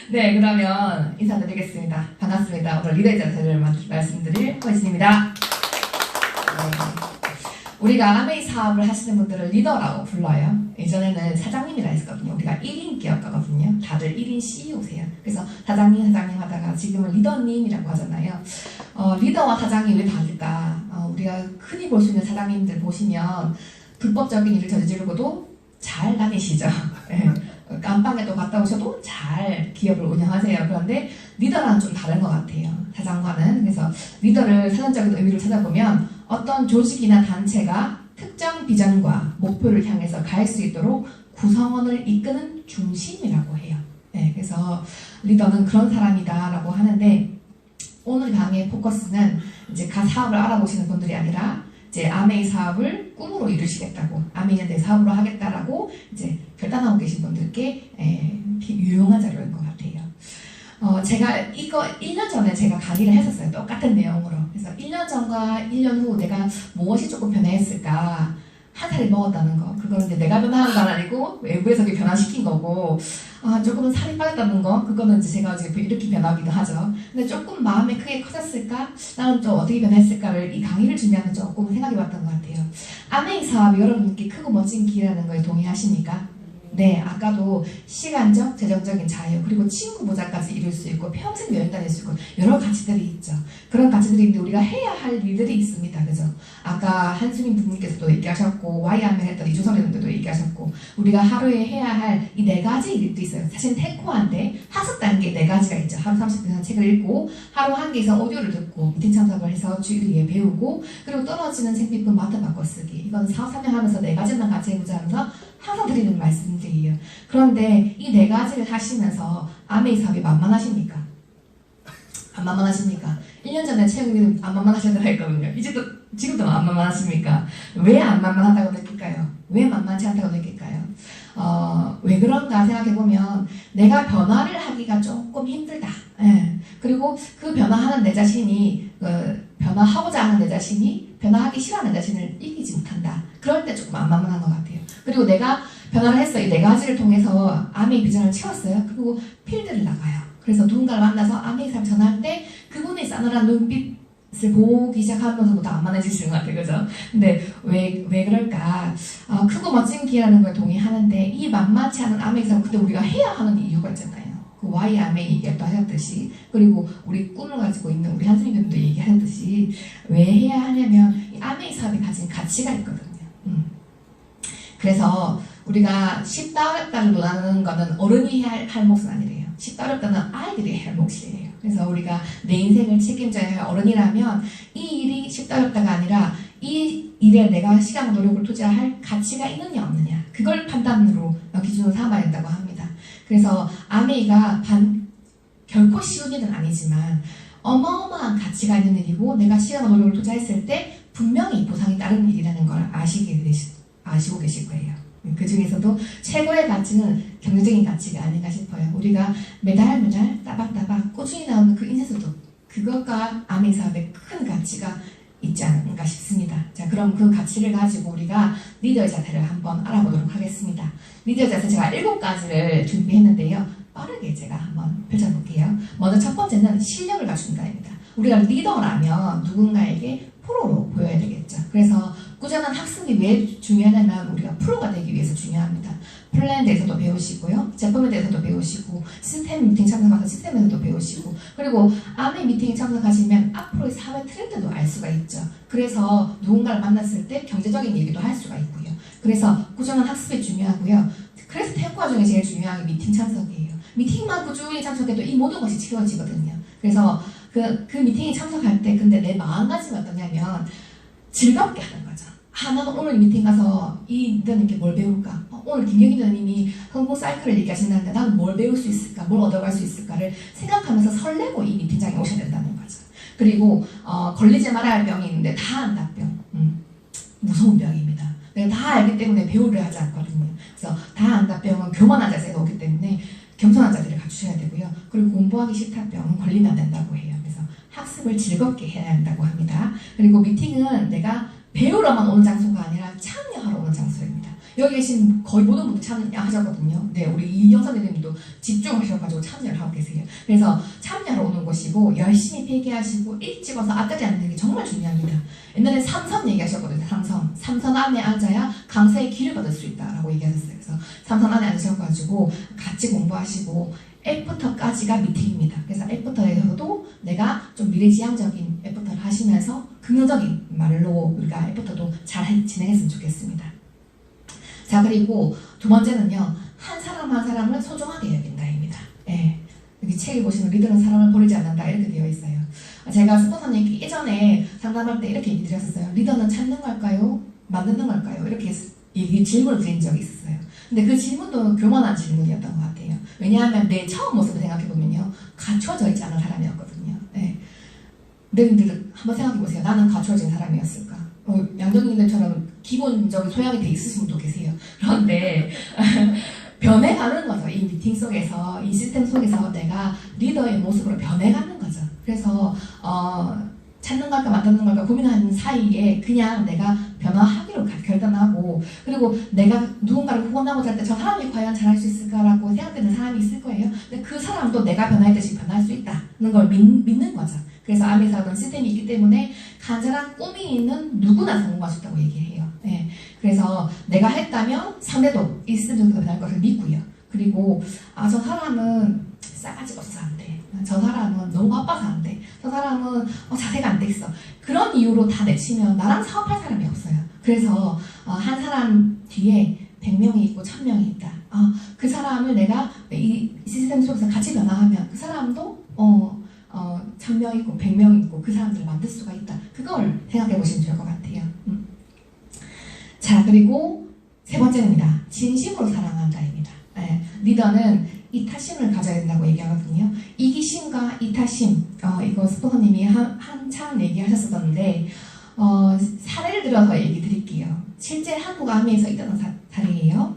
네, 그러면 인사드리겠습니다. 반갑습니다. 오늘 리더의 자세를 말씀드릴 허이진입니다. 네. 우리가 아메이 사업을 하시는 분들을 리더라고 불러요. 예전에는 사장님이라 했었거든요. 우리가 1인 기업가거든요. 다들 1인 CEO세요. 그래서 사장님 하다가 지금은 리더님이라고 하잖아요. 리더와 사장이 왜 다를까? 우리가 흔히 볼 수 있는 사장님들 보시면 불법적인 일을 저지르고도 잘 다니시죠. 네. 깜빵에도 갔다 오셔도 잘 기업을 운영하세요. 그런데 리더랑 좀 다른 것 같아요. 사장과는. 그래서 리더를 사전적인 의미를 찾아보면 어떤 조직이나 단체가 특정 비전과 목표를 향해서 갈 수 있도록 구성원을 이끄는 중심이라고 해요. 네, 그래서 리더는 그런 사람이다라고 하는데 오늘 강의의 포커스는 이제 사업을 알아보시는 분들이 아니라 이제 아메이 사업을 꿈으로 이루시겠다고, 아메이는 내 사업으로 하겠다라고 이제 결단하고 계신 분들께 유용한 자료인 것 같아요. 제가 이거 1년 전에 제가 강의를 했었어요. 똑같은 내용으로. 그래서 1년 전과 1년 후 내가 무엇이 조금 변화했을까? 한 살이 먹었다는 거. 그거는 이제 내가 변화한 건 아니고 외부에서 변화시킨 거고, 조금은 살이 빠졌다는 거. 그거는 이제 제가 이렇게 변하기도 하죠. 근데 조금 마음이 크게 커졌을까? 나는 좀 어떻게 변했을까를 이 강의를 준비하면서 조금 생각해 봤던 것 같아요. 아메이 사업이 여러분께 크고 멋진 길이라는 거에 동의하십니까? 네, 아까도 시간적, 재정적인 자유, 그리고 친구 보장까지 이룰 수 있고 평생 여행 다닐 수 있고 여러 가치들이 있죠. 그런 가치들이 있는데 우리가 해야 할 일들이 있습니다. 그죠? 아까 한수민 부님께서도 얘기하셨고 YRM 했던 이주선 회원님도 얘기하셨고 우리가 하루에 해야 할 이 4가지 일도 있어요. 사실 테코한데 학습 단계 4가지가 있죠. 하루 30분 책을 읽고 하루 한 개에서 오디오를 듣고 미팅 참석을 해서 주일에 배우고 그리고 떨어지는 생필품 마트 바꿔 쓰기. 이건 사업 설명하면서 4가지만 같이 해보자 하면서 항상 드리는 말씀들이에요. 그런데 이 4가지를 하시면서 아메이 사업이 만만하십니까? 안 만만하십니까? 1년 전에 채용님 안 만만하셨다고 했거든요. 지금도 안 만만하십니까? 왜 안 만만하다고 느낄까요? 왜 만만치 않다고 느낄까요? 왜 그런가 생각해보면 내가 변화를 하기가 조금 힘들다. 예. 그리고 그 변화하는 내 자신이 변화하고자 하는 내 자신이 변화하기 싫어하는 내 자신을 이기지 못한다. 그럴 때 조금 안 만만한 것 같아요. 그리고 내가 변화를 했어. 이 4가지를 통해서 아메이 비전을 채웠어요. 그리고 필드를 나가요. 그래서 누군가를 만나서 아메이 사람 전화할 때 그분의 싸늘한 눈빛을 보기 시작하면서부터 안 만나지시는 것 같아요. 그죠? 근데 왜 그럴까? 크고 멋진 기회라는 걸 동의하는데 이 만만치 않은 아메이 사람 그때 우리가 해야 하는 이유가 있잖아요. 그 Y 아메이 얘기도 하셨듯이 그리고 우리 꿈을 가지고 있는 우리 한수님들도 얘기하셨듯이 왜 해야 하냐면 이 아메이 사업이 가진 가치가 있거든요. 그래서 우리가 쉽다 어렵다를 논하는 거는 어른이 해야 할 몫은 아니래요. 쉽다 어렵다는 아이들이 해야 할 몫이에요. 그래서 우리가 내 인생을 책임져야 할 어른이라면 이 일이 쉽다 어렵다가 아니라 이 일에 내가 시간과 노력을 투자할 가치가 있느냐 없느냐 그걸 판단으로 기준으로 삼아야 된다고 합니다. 그래서 아메이가 결코 쉬운 일은 아니지만 어마어마한 가치가 있는 일이고 내가 시간과 노력을 투자했을 때 분명히 보상이 따르는 일이라는 걸 아시고 계실 거예요. 그 중에서도 최고의 가치는 경제적인 가치가 아닌가 싶어요. 우리가 매달 따박따박 꾸준히 나오는 그 인쇄소득 그것과 아메이 사업의 큰 가치가 있지 않은가 싶습니다. 자, 그럼 그 가치를 가지고 우리가 리더의 자세를 한번 알아보도록 하겠습니다. 리더의 자세 제가 7가지를 준비했는데요. 빠르게 제가 한번 펼쳐볼게요. 먼저 첫 번째는 실력을 갖춘다입니다. 우리가 리더라면 누군가에게 프로로 보여야 되겠죠. 그래서 꾸준한 학습이 왜 중요하냐면 우리가 프로가 되기 위해서 중요합니다. 플랜에 대해서도 배우시고요. 제품에 대해서도 배우시고 시스템 미팅 참석하셔서 시스템에서도 배우시고 그리고 아메이 미팅에 참석하시면 앞으로의 사회 트렌드도 알 수가 있죠. 그래서 누군가를 만났을 때 경제적인 얘기도 할 수가 있고요. 그래서 꾸준한 학습이 중요하고요. 그래서 테크와 중에 제일 중요한 게 미팅 참석이에요. 미팅만 꾸준히 참석해도 이 모든 것이 채워지거든요. 그래서 그 미팅에 참석할 때 근데 내 마음가짐이 어떠냐면 즐겁게 하는 거죠. 나는 오늘 미팅 가서 이 리더님께 뭘 배울까? 오늘 김경희 리더님이 성공 사이클을 얘기하신다는데 나는 뭘 배울 수 있을까? 뭘 얻어갈 수 있을까를 생각하면서 설레고 이 미팅장에 오셔야 된다는 거죠. 그리고 걸리지 말아야 할 병이 있는데 다 안다 병. 무서운 병입니다. 내가 다 알기 때문에 배우려 하지 않거든요. 그래서 다 안다 병은 교만한 자세가 오기 때문에 겸손한 자세를 갖추셔야 되고요. 그리고 공부하기 싫다 병은 걸리면 안 된다고 해요. 그래서 학습을 즐겁게 해야 한다고 합니다. 그리고 미팅은 내가 배우러만 오는 장소가 아니라 참여하러 오는 장소입니다. 여기 계신 거의 모든 분들 참여하셨거든요. 네, 우리 이영선 대표님도 집중하셔가지고 참여를 하고 계세요. 그래서 참여하러 오는 곳이고 열심히 필기하시고 일찍 와서 앞자리 앉는 게 정말 중요합니다. 옛날에 삼선 얘기하셨거든요. 삼선 안에 앉아야 강사의 기를 받을 수 있다라고 얘기하셨어요. 그래서 삼선 안에 앉으셔가지고 같이 공부하시고 애프터까지가 미팅입니다. 그래서 애프터에서도 내가 좀 미래지향적인 애프터를 하시면서 긍정적인 말로 우리가 애프터도 잘 진행했으면 좋겠습니다. 자, 그리고 두 번째는요, 한 사람 한 사람을 소중하게 여긴다입니다. 예, 여기 책에 보시면 리더는 사람을 버리지 않는다 이렇게 되어 있어요. 제가 스폰서님께 예전에 상담할 때 이렇게 얘기 드렸었어요. 리더는 찾는 걸까요? 만드는 걸까요? 이렇게 질문을 드린 적이 있었어요. 근데 그 질문도 교만한 질문이었던 것 같아요. 왜냐하면 내 처음 모습을 생각해보면요, 갖춰져 있지 않은 사람이었거든요. 네. 너희들 한번 생각해보세요. 나는 갖춰진 사람이었을까? 양정님들처럼 기본적인 소양이 돼 있으신 분도 계세요. 그런데 변해가는 거죠. 이 미팅 속에서, 이 시스템 속에서 내가 리더의 모습으로 변해가는 거죠. 그래서 찾는 걸까 만드는 걸까 고민하는 사이에 그냥 내가 변화하기로 결단하고, 그리고 내가 누군가를 후원하고자 할 때 저 사람이 과연 잘할 수 있을까라고 생각되는 사람이 있을 거예요. 근데 그 사람도 내가 변화했듯이 변할 수 있다는 걸 믿는 거죠. 그래서 아미사는 시스템이 있기 때문에 간절한 꿈이 있는 누구나 성공할 수 있다고 얘기해요. 네. 그래서 내가 했다면 상대도 이 시스템 속에서 변할 것을 믿고요. 그리고 저 사람은 싸가지가 없어서 안 돼. 저 사람은 너무 바빠서 안 돼. 저 사람은 자세가 안 돼 있어. 그런 이유로 다 내치면 나랑 사업할 사람이 없어요. 그래서 한 사람 뒤에 100명이 있고 1000명이 있다. 그 사람을 내가 이 시스템 속에서 같이 변화하면 그 사람도 1000명 있고 100명 있고 그 사람들을 만들 수가 있다. 그걸 생각해 보시면 좋을 것 같아요. 자, 그리고 세 번째입니다. 진심으로 사랑한다입니다. 네, 리더는 이타심을 가져야 된다고 얘기하거든요. 이기심과 이타심, 이거 스포커님이 한참 얘기하셨었는데, 사례를 들어서 얘기 드릴게요. 실제 한국 아미에서 있던 사례예요.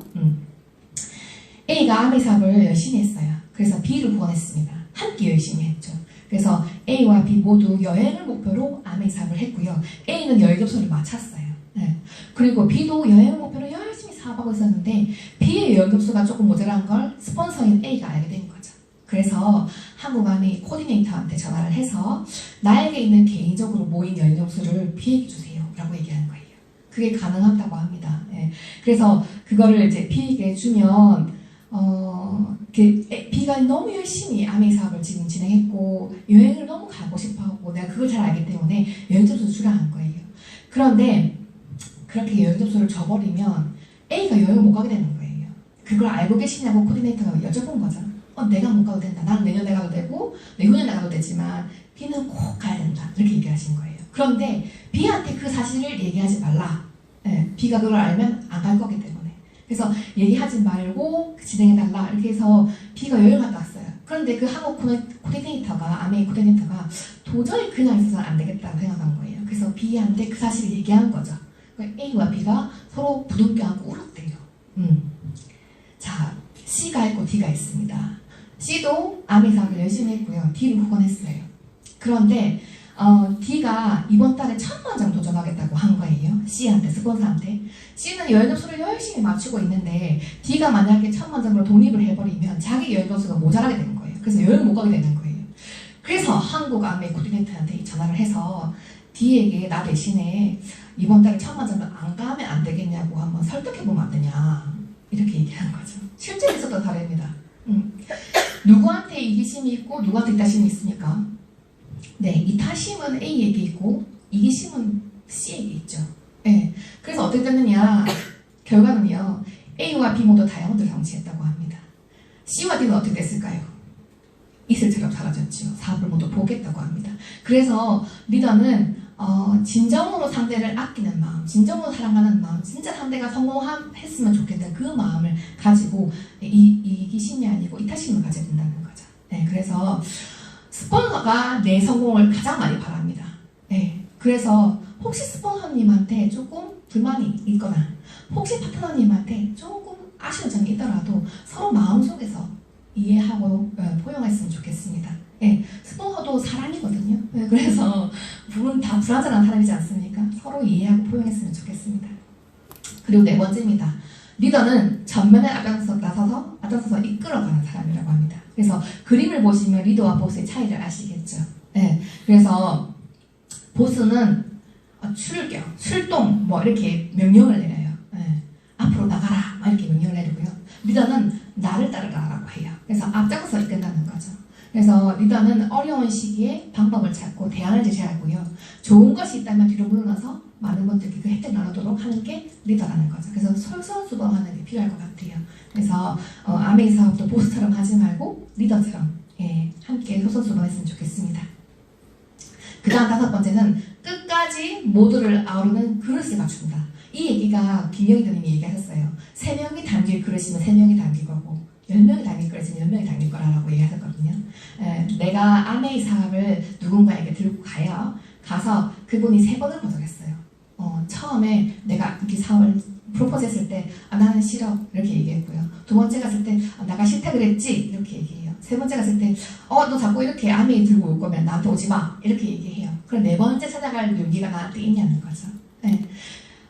A가 아미 사업을 열심히 했어요. 그래서 B를 후원했습니다. 함께 열심히 했죠. 그래서 A와 B 모두 여행을 목표로 아미 사업을 했고요. A는 여행 접수를 마쳤어요. 네. 그리고 B도 여행을 목표로 열심히 사업하고 있었는데 B의 여행 접수가 조금 모자란 걸 스폰서인 A가 알게 된 거죠. 그래서 한국아미 코디네이터한테 전화를 해서 나에게 있는 개인적으로 모인 여행 접수를 B에게 주세요 라고 얘기하는 거예요. 그게 가능하다고 합니다. 네. 그래서 그거를 이제 B에게 주면 B가 너무 열심히 아미 사업을 지금 진행했고 여행을 너무 가고 싶어하고 내가 그걸 잘 알기 때문에 여행 접수를 주라 한 거예요. 그런데 그렇게 여행 접수를 줘버리면 A가 여행을 못 가게 되는 거예요. 그걸 알고 계시냐고 코디네이터가 여쭤본 거죠. 내가 못 가도 된다. 나는 내년에 가도 되고 내후년에 가도 되지만 B는 꼭 가야 된다. 이렇게 얘기하신 거예요. 그런데 B한테 그 사실을 얘기하지 말라. 네, B가 그걸 알면 안 갈 거기 때문에. 그래서 얘기하지 말고 진행해달라. 이렇게 해서 B가 여행 갔다 왔어요. 그런데 그 한국 코디네이터가, 아메이 코디네이터가 도저히 그냥 있어서는 안 되겠다고 생각한 거예요. 그래서 B한테 그 사실을 얘기한 거죠. A와 B가 서로 부둥켜 안고 울었대요. 자, C가 있고 D가 있습니다. C도 아미 사업을 열심히 했고요. D를 후원했어요. 그런데 D가 이번 달에 1000만 장 도전하겠다고 한 거예요. C한테, 스폰서한테. C는 여행 접수를 열심히 맞추고 있는데 D가 만약에 1000만 장으로 독립을 해버리면 자기 여행 접수가 모자라게 되는 거예요. 그래서 여행을 못 가게 되는 거예요. 그래서 한국 아미 코디네이터한테 전화를 해서 D에게 나 대신에 이번 달에 1000만 장을 안 가면 안 되겠냐고 한번 설득해보면 안 되냐. 이렇게 얘기한 거죠. 실제로 있었던 사례입니다. 누구한테 이기심이 있고 누구한테 이타심이 있습니까? 네, 이타심은 A에게 있고 이기심은 C에게 있죠. 네, 그래서 어떻게 됐느냐, 결과는요, A와 B 모두 다이아몬드를 성취했다고 합니다. C와 D는 어떻게 됐을까요? 이슬처럼 사라졌죠. 사업을 모두 포기했다고 합니다. 그래서 리더는 진정으로 상대를 아끼는 마음, 진정으로 사랑하는 마음, 진짜 상대가 성공했으면 좋겠다는 그 마음을 가지고 이기심이 아니고 이타심을 가져야 된다는 거죠. 네, 그래서 스폰서가 내 성공을 가장 많이 바랍니다. 네, 그래서 혹시 스폰서님한테 조금 불만이 있거나 혹시 파트너님한테 조금 아쉬운 점이 있더라도 서로 마음속에서 이해하고 포용했으면 좋겠습니다. 네, 스폰서도 사람이거든요. 네, 그래서 부분 다 불완전한 사람이지 않습니까? 서로 이해하고 포용했으면 좋겠습니다. 그리고 네 번째입니다. 리더는 전면에 앞장서서 이끌어가는 사람이라고 합니다. 그래서 그림을 보시면 리더와 보스의 차이를 아시겠죠. 네, 그래서 보스는 출격, 출동 뭐 이렇게 명령을 내려요. 네, 앞으로 나가라 이렇게 명령을 내리고요. 리더는 나를 따르라라고 해요. 그래서 앞장서 이끈다는 거죠. 그래서 리더는 어려운 시기에 방법을 찾고 대안을 제시하고요. 좋은 것이 있다면 뒤로 물러나서 많은 분들께 그 혜택을 나누도록 하는 게 리더라는 거죠. 그래서 솔선수범하는 게 필요할 것 같아요. 그래서 아메이 사업도 보스처럼 하지 말고 리더처럼 함께 솔선수범했으면 좋겠습니다. 그 다음 5번째는 끝까지 모두를 아우르는 그릇을 갖춘다. 이 얘기가 김영희 대님이 얘기하셨어요. 3명이 담길 그릇이면 3명이 담길 거고 10명이 담길 그릇이면 10명이 담길 거라고 얘기하셨거든요. 내가 아메이 사업을 누군가에게 들고 가서 그분이 3번을 거절했어요. 처음에 내가 이렇게 사업을 프로포즈 했을 때 나는 싫어 이렇게 얘기했고요. 2번째 갔을 때 내가 싫다 그랬지 이렇게 얘기해요. 3번째 갔을 때 너 자꾸 이렇게 아메이 들고 올 거면 나한테 오지 마 이렇게 얘기해요. 그럼 4번째 찾아갈 용기가 나한테 있냐는 거죠. 네.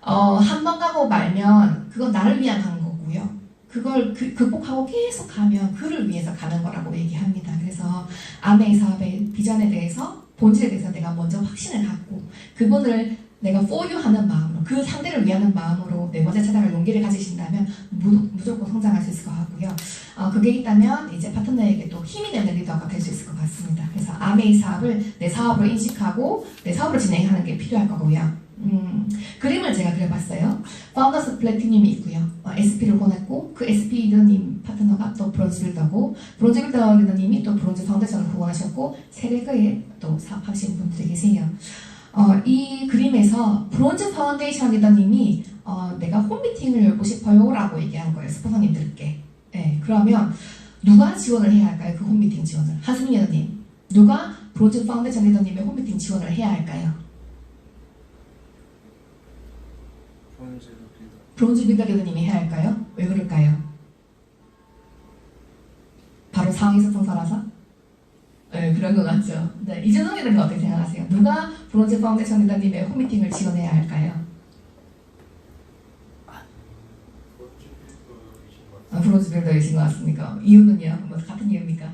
한 번 가고 말면 그건 나를 위한 간 거고요. 그걸 극복하고 계속 가면 그를 위해서 가는 거라고 얘기합니다. 그래서 아메이 사업의 비전에 대해서 본질에 대해서 내가 먼저 확신을 갖고 그분을 내가 for you 하는 마음으로 그 상대를 위하는 마음으로 4번째 찾아갈 용기를 가지신다면 무조건 성장할 수 있을 것 같고요. 그게 있다면 이제 파트너에게 또 힘이 되는 리더가 될 수 있을 것 같습니다. 그래서 아메이 사업을 내 사업으로 인식하고 내 사업으로 진행하는 게 필요할 거고요. 그림을 제가 그려봤어요. 파운더스 플래티늄이 있고요. SP를 보냈고 그 SP 리더님 파트너가 또 브론즈 빌더고 브론즈 빌더 리더님이 또 브론즈 파운데이션을 후원하셨고 3개의 또 사업하신 분들이 계세요. 이 그림에서 브론즈 파운데이션 리더님이 내가 홈미팅을 열고 싶어요 라고 얘기한 거예요. 스폰서님들께. 네, 그러면 누가 지원을 해야 할까요? 그 홈미팅 지원을. 한수민 리더님, 누가 브론즈 파운데이션 리더님의 홈미팅 지원을 해야 할까요? 브론즈 빌더 리더님이 해야 할까요? 왜 그럴까요? 바로 상위 소통사라서? 네, 그런 것 같죠. 네, 이준호 리더님 어떻게 생각하세요? 누가 브론즈 파운데이션 리더님의 홈미팅을 지원해야 할까요? 브론즈 빌더이신 것 같습니까? 이유는요? 뭐 같은 이유입니까?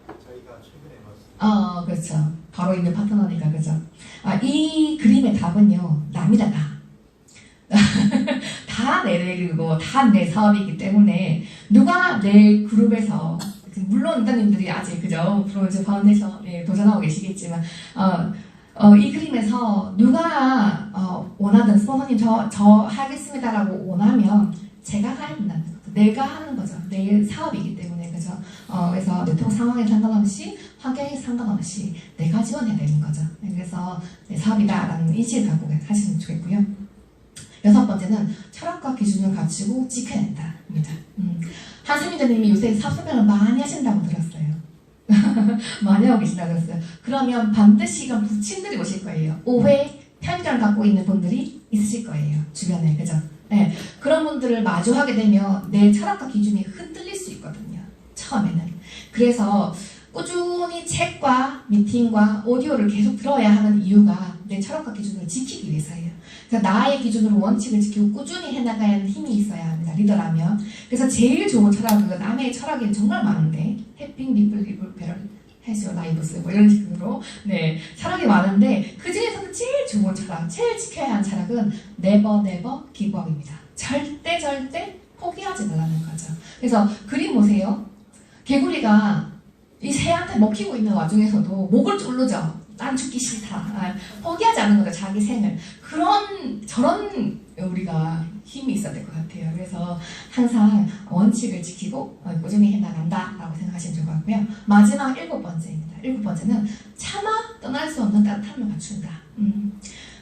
저희가 최근에 봤습니다. 그렇죠. 바로 있는 파트너니까, 그죠? 이 그림의 답은요, 남이다, 나. 다 내 얘기고 다 내 사업이기 때문에 누가 내 그룹에서 물론 리더님들이 아직 그죠 브론즈 파운데이션에 도전하고 계시겠지만 이 그림에서 누가 원하든 스폰서님 저 하겠습니다라고 원하면 제가 가야 된다는 거죠. 내가 하는 거죠. 내 사업이기 때문에 그죠. 그래서 네트워크 상황에 상관없이 환경에 상관없이 내가 지원해야 되는 거죠. 그래서 내 사업이다라는 인식을 갖고 하시면 좋겠고요. 6번째는 철학과 기준을 갖추고 지켜낸다 입니다. 한수민 대님이 요새 사업설명을 많이 하신다고 들었어요. 많이 하고 계신다고 들었어요. 그러면 반드시 이런 부친들이 오실 거예요. 오해, 편견을 갖고 있는 분들이 있으실 거예요. 주변에. 그죠? 네, 그런 분들을 마주하게 되면 내 철학과 기준이 흔들릴 수 있거든요. 처음에는. 그래서 꾸준히 책과 미팅과 오디오를 계속 들어야 하는 이유가 내 철학과 기준을 지키기 위해서예요. 그래서 나의 기준으로 원칙을 지키고 꾸준히 해나가야 하는 힘이 있어야 합니다. 리더라면. 그래서 제일 좋은 철학은 남의 철학이 정말 많은데 해핑, 리플, 배럴, 해시오, 라이브스 뭐 이런 식으로 네 철학이 많은데 그 중에서도 제일 좋은 철학, 제일 지켜야 하는 철학은 never give up입니다. 절대 포기하지 말라는 거죠. 그래서 그림 보세요. 개구리가 이 새한테 먹히고 있는 와중에서도 목을 졸르죠. 난 죽기 싫다. 포기하지 않는 거죠. 자기 생을. 저런 우리가 힘이 있어야 될 것 같아요. 그래서 항상 원칙을 지키고 꾸준히 해나간다 라고 생각하시면 좋을 것 같고요. 마지막 7번째입니다. 7번째는 차마 떠날 수 없는 따뜻함을 갖춘다.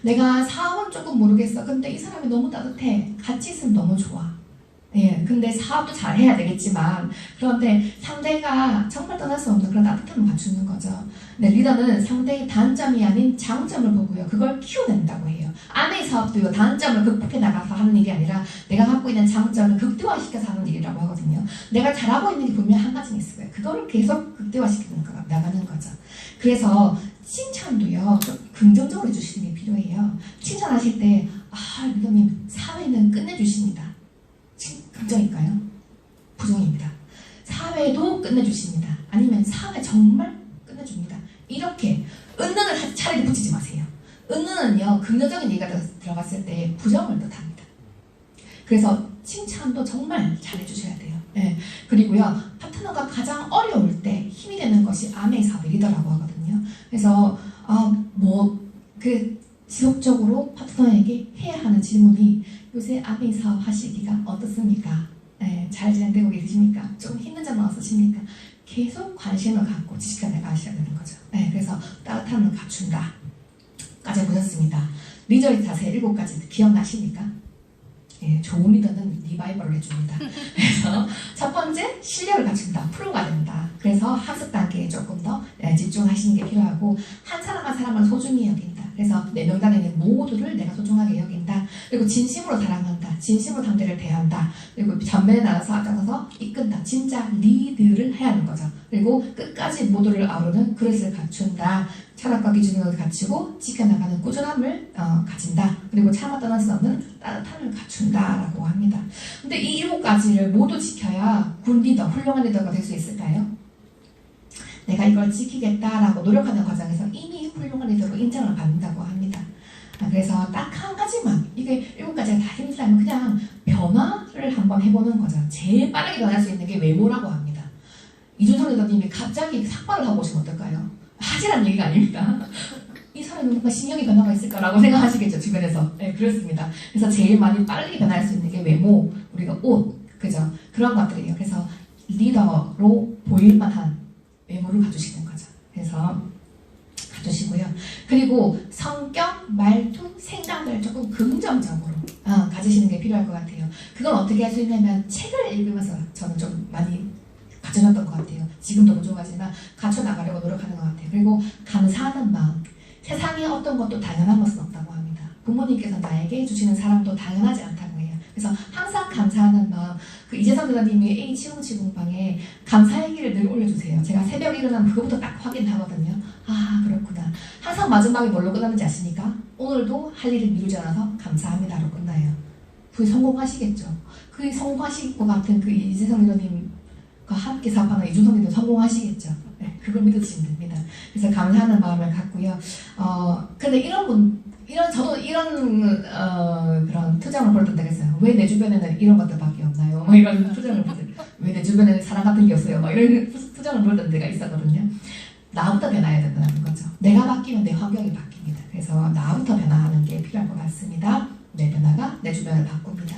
내가 사업은 조금 모르겠어. 근데 이 사람이 너무 따뜻해. 같이 있으면 너무 좋아. 예, 근데 사업도 잘 해야 되겠지만 그런데 상대가 정말 떠날 수 없는 그런 따뜻함을 갖추는 거죠. 네, 리더는 상대의 단점이 아닌 장점을 보고요. 그걸 키워낸다고 해요. 아내의 사업도요. 단점을 극복해 나가서 하는 일이 아니라 내가 갖고 있는 장점을 극대화시켜서 하는 일이라고 하거든요. 내가 잘하고 있는 게 분명히 한 가지는 있을 거예요. 그거를 계속 극대화시키는 거 나가는 거죠. 그래서 칭찬도요. 좀 긍정적으로 해주시는 게 필요해요. 칭찬하실 때 리더님 사회는 끝내주십니다. 긍정일까요? 부정입니다. 사회도 끝내주십니다. 아니면 사회 정말 끝내줍니다. 이렇게 은는을 차라리 붙이지 마세요. 은는은요, 긍정적인 얘기가 들어갔을 때 부정을 뜻합니다. 그래서 칭찬도 정말 잘해주셔야 돼요. 네. 그리고요, 파트너가 가장 어려울 때 힘이 되는 것이 아메이 사업의 리더라고 하거든요. 그래서 지속적으로 파트너에게 해야 하는 질문이 요새 아메이 사업 하시기가 어떻습니까? 네, 잘 진행되고 계십니까? 좀 힘든 점은 없으십니까? 계속 관심을 갖고 지식을 나가셔야 되는 거죠. 네, 그래서 따뜻함을 갖춘다 까지 보셨습니다. 리더의 자세 7가지 기억나십니까? 예, 좋은 리더는 리바이벌을 해줍니다. 그래서 첫 번째, 실력을 갖춘다. 프로가 된다. 그래서 학습 단계에 조금 더 집중하시는 게 필요하고, 한 사람 한 사람을 소중히 여긴다. 그래서 내 명단에 있는 모두를 내가 소중하게 여긴다. 그리고 진심으로 사랑한다. 진심으로 상대를 대한다. 그리고 전면에 나가서 앞장서서 이끈다. 진짜 리드를 해야 하는 거죠. 그리고 끝까지 모두를 아우르는 그릇을 갖춘다. 철학과 기준을 갖추고 지켜나가는 꾸준함을 가진다. 그리고 차마 떠날 수 없는 따뜻함을 갖춘다라고 합니다. 근데 이 7가지를 모두 지켜야 군 리더, 훌륭한 리더가 될 수 있을까요? 내가 이걸 지키겠다라고 노력하는 과정에서 이미 훌륭한 리더로 인정을 받는다고 합니다. 그래서 딱 한 가지만, 이게 7가지가 다 힘들면 그냥 변화를 한번 해보는 거죠. 제일 빠르게 변할 수 있는 게 외모라고 합니다. 이준석 리더님이 갑자기 삭발을 하고 오시면 어떨까요? 하지란 얘기가 아닙니다. 이 사람이 뭔가 신경이 변화가 있을까라고 생각하시겠죠, 주변에서. 네, 그렇습니다. 그래서 제일 많이 빠르게 변할 수 있는 게 외모, 우리가 옷, 그죠? 그런 것들이에요. 그래서 리더로 보일만한 외모를 가지시는 거죠. 그래서 가지시고요. 그리고 성격, 말투, 생각을 조금 긍정적으로 가지시는 게 필요할 것 같아요. 그건 어떻게 할 수 있냐면 책을 읽으면서 저는 좀 많이 갖춰놨던 것 같아요. 지금도 부족하지만 갖춰나가려고 노력하는 것 같아요. 그리고 감사하는 마음. 세상에 어떤 것도 당연한 것은 없다고 합니다. 부모님께서 나에게 주시는 사랑도 당연하지 않다고 해요. 그래서 항상 감사하는 마음. 그 이재선 대사님이 A치용치 공방에 감사 얘기를 늘 올려주세요. 제가 새벽에 일어나면 그거부터 딱 확인하거든요. 아, 그렇구나. 항상 마지막에 뭘로 끝나는지 아십니까? 오늘도 할 일을 미루지 않아서 감사합니다로 끝나요. 그게 성공하시겠죠. 그게 성공하실 것 같은 그 이재선 대사님 함께 사업하는 이준석님도 성공하시겠죠. 네, 그걸 믿으시면 됩니다. 그래서 감사하는 마음을 갖고요. 근데 저도 이런 그런 투정을 벌였던 때가 있어요. 왜 내 주변에는 이런 것들밖에 없나요? 뭐 이런 투정을 벌였어요. 왜 내 주변에는 사람 같은 게 없어요? 막 이런 투정을 벌였던 때가 있었거든요. 나부터 변화해야 된다는 거죠. 내가 바뀌면 내 환경이 바뀝니다. 그래서 나부터 변화하는 게 필요할 것 같습니다. 내 변화가 내 주변을 바꿉니다.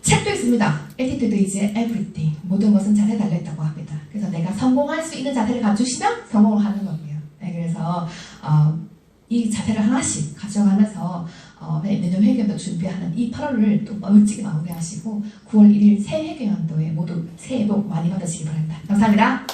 책도 있습니다. Attitude is everything. 모든 것은 자세에 달려있다고 합니다. 그래서 내가 성공할 수 있는 자세를 갖추시면 성공을 하는 거고요. 네, 그래서 이 자세를 하나씩 가져가면서 내년 회계연도 준비하는 이 8월을 또 멋지게 마무리하시고 9월 1일 새 회계연도에 모두 새해 복 많이 받으시기 바랍니다. 감사합니다.